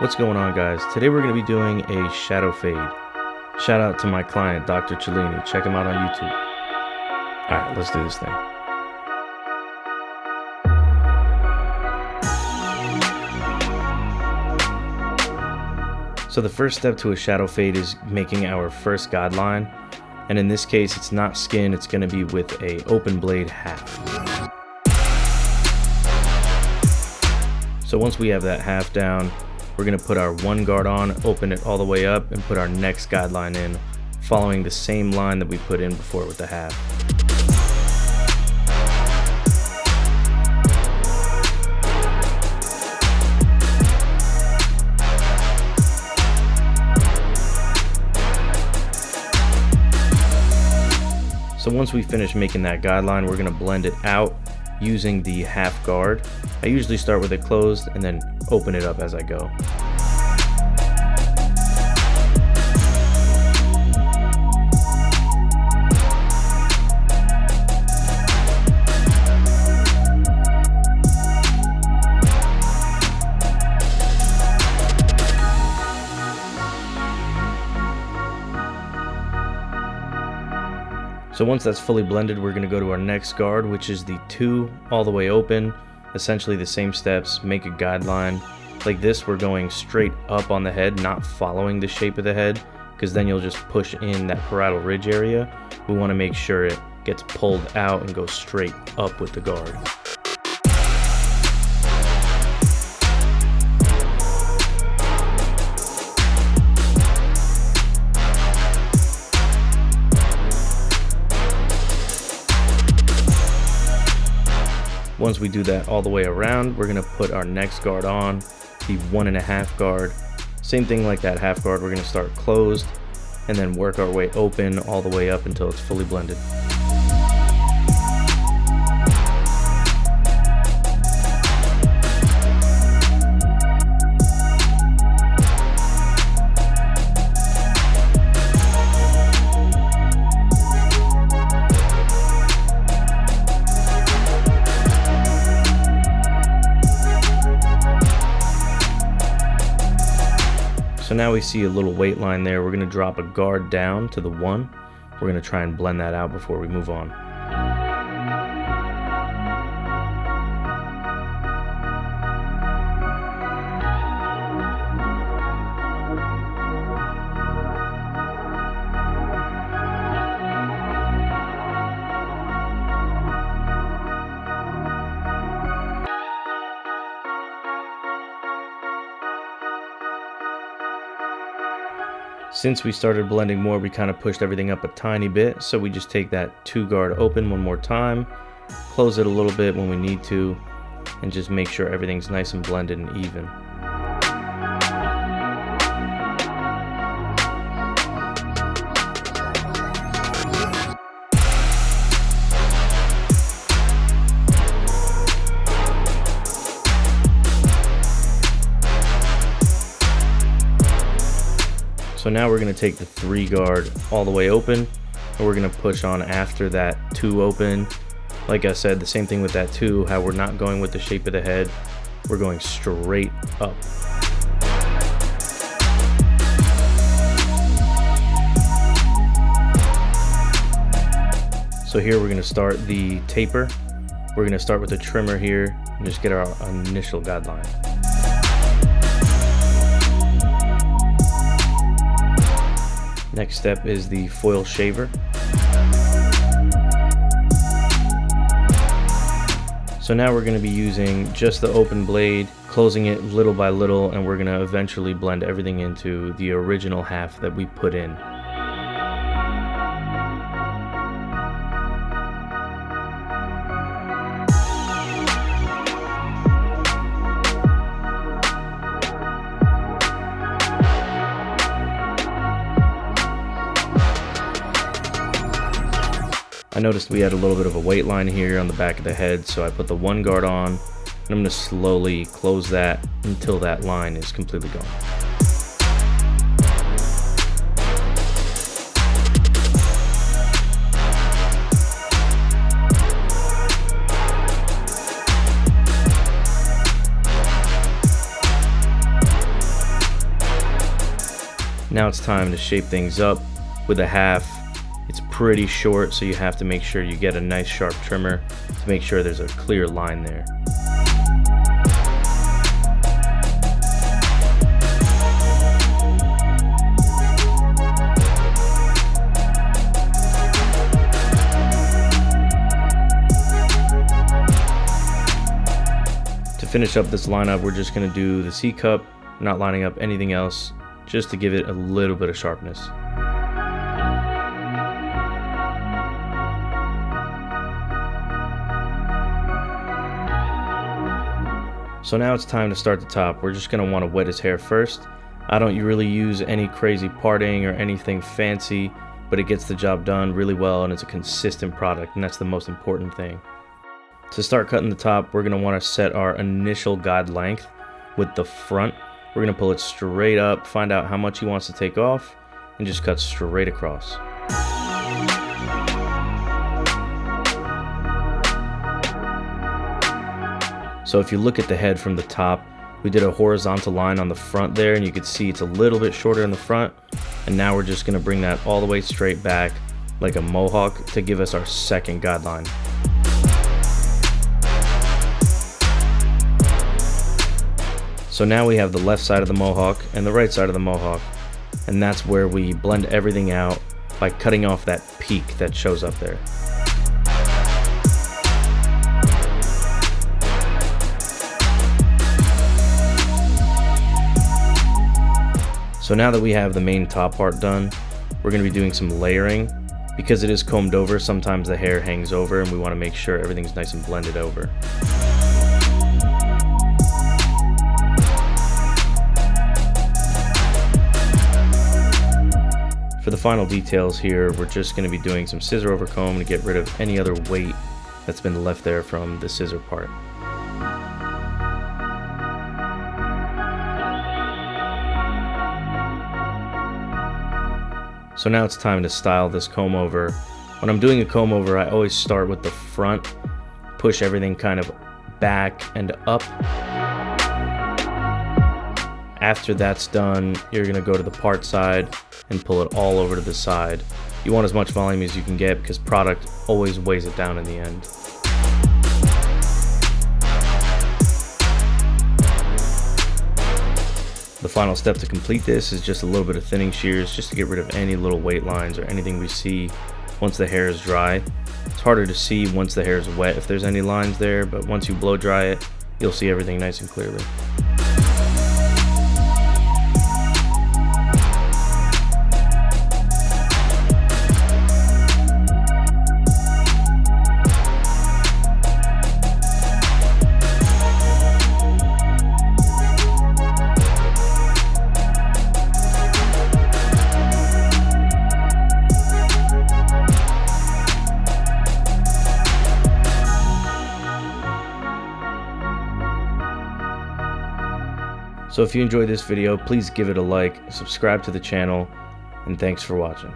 What's going on, guys? Today we're going to be doing a shadow fade. Shout out to my client, Dr. Cellini. Check him out on YouTube. Alright, let's do this thing. So the first step to a shadow fade is making our first guideline. And in this case, it's not skin, it's going to be with a open blade half. So once we have that half down, we're going to put our one guard on, open it all the way up, and put our next guideline in, following the same line that we put in before with the half. So once we finish making that guideline, we're going to blend it out using the half guard. I usually start with it closed and then open it up as I go. So once that's fully blended, we're going to go to our next guard, which is the 2 all the way open. Essentially the same steps, make a guideline. Like this, we're going straight up on the head, not following the shape of the head, because then you'll just push in that parietal ridge area. We want to make sure it gets pulled out and goes straight up with the guard. Once we do that all the way around, we're going to put our next guard on, the 1.5 guard. Same thing like that half guard, we're going to start closed and then work our way open all the way up until it's fully blended. So now we see a little weight line there. We're going to drop a guard down to the 1. We're going to try and blend that out before we move on. Since we started blending more, we kind of pushed everything up a tiny bit, so we just take that 2 guard open one more time, close it a little bit when we need to, and just make sure everything's nice and blended and even. So now we're going to take the 3 guard all the way open, and we're going to push on after that 2 open. Like I said, the same thing with that 2, how we're not going with the shape of the head, we're going straight up. So here we're going to start the taper. We're going to start with the trimmer here and just get our initial guideline. Next step is the foil shaver. So now we're going to be using just the open blade, closing it little by little, and we're going to eventually blend everything into the original half that we put in. I noticed we had a little bit of a weight line here on the back of the head, so I put the 1 guard on, and I'm going to slowly close that until that line is completely gone. Now it's time to shape things up with a half. It's pretty short, so you have to make sure you get a nice sharp trimmer to make sure there's a clear line there. To finish up this lineup, we're just going to do the C cup, not lining up anything else, just to give it a little bit of sharpness. So now it's time to start the top. We're just going to want to wet his hair first. I don't really use any crazy parting or anything fancy, but it gets the job done really well and it's a consistent product, and that's the most important thing. To start cutting the top, we're going to want to set our initial guide length with the front. We're going to pull it straight up, find out how much he wants to take off, and just cut straight across. So if you look at the head from the top, we did a horizontal line on the front there, and you can see it's a little bit shorter in the front. And now we're just going to bring that all the way straight back like a mohawk to give us our second guideline. So now we have the left side of the mohawk and the right side of the mohawk, and that's where we blend everything out by cutting off that peak that shows up there. So now that we have the main top part done, we're going to be doing some layering. Because it is combed over, sometimes the hair hangs over and we want to make sure everything's nice and blended over. For the final details here, we're just going to be doing some scissor over comb to get rid of any other weight that's been left there from the scissor part. So now it's time to style this comb over. When I'm doing a comb over, I always start with the front, push everything kind of back and up. After that's done, you're gonna go to the part side and pull it all over to the side. You want as much volume as you can get because product always weighs it down in the end. The final step to complete this is just a little bit of thinning shears just to get rid of any little weight lines or anything we see once the hair is dry. It's harder to see once the hair is wet if there's any lines there, but once you blow dry it, you'll see everything nice and clearly. So if you enjoyed this video, please give it a like, subscribe to the channel, and thanks for watching.